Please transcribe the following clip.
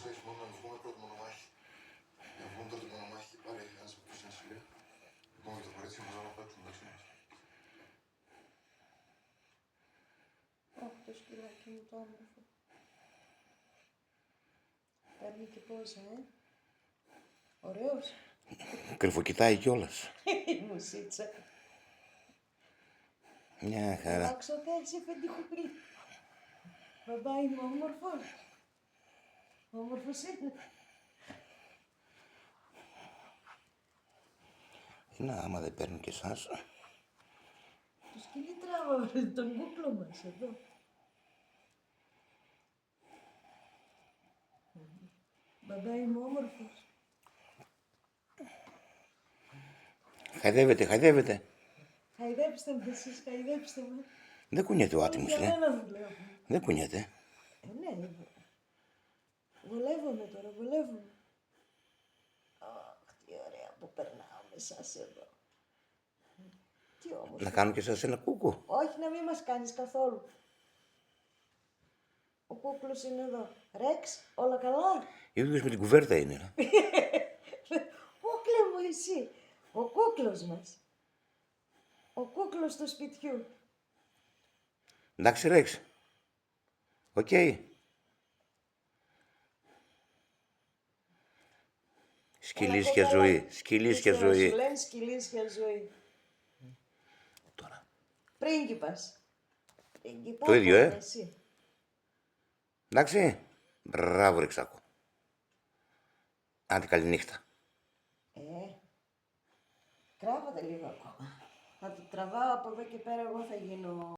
ξέρεις, μόνο να βγούμε πρώτο μονομάχη. Να βγούμε πρώτο μονομάχη και πάρει ένας από τους συνασυλία. Λοιπόν, το κορίτσι μας να παίξουμε μεταξύ μας. Όχι, το σκυλάκι μου το όμορφο. Παίρνει και πόσα, Ωραίος. Κρυφοκοιτάει κιόλας. Η μουσίτσα. Μια χαρά. Αλλάξω θέση, φεντιχουπρί. Μπαμπά, είμαι όμορφος. Όμορφος είναι. Να, άμα δεν παίρνουν και εσάς. Το σκυλί τράβα, τον κούκλο μας εδώ. Μπαμπά, είμαι όμορφος. Χαϊδεύετε, χαϊδεύετε. Χαϊδέψτε με εσείς, χαϊδέψτε με. Δεν κουνιέται ο Όλοι άτιμος, για μένα δουλεύουν. Δεν κουνιέται. Ναι, βολεύομαι τώρα, βολεύομαι. Αχ, τι ωραία που περνάω με εσάς εδώ. Τι όμορφο. Να κάνουν και εσάς ένα κούκου. Όχι, να μην μας κάνεις καθόλου. Ο κούκλος είναι εδώ. Ρεξ, όλα καλά. Ίδιος με την κουβέρτα είναι. Κούκλε μου εσύ. Ο κούκλος μας. Ο κούκλος του σπιτιού. Εντάξει, Ρέξ. Οκ. Σκυλίσια ζωή. Σκυλίσια ζωή. Σου λένε σκυλίσια ζωή. Τώρα. Πρίγκιπας. Πρίγκιπα, Το ίδιο, εσύ. Εντάξει. Μπράβο, Ρεξάκο. Άντε, καληνύχτα. Κράβατε λίγο ακόμα. Θα το τραβάω από εδώ και πέρα, εγώ θα γίνω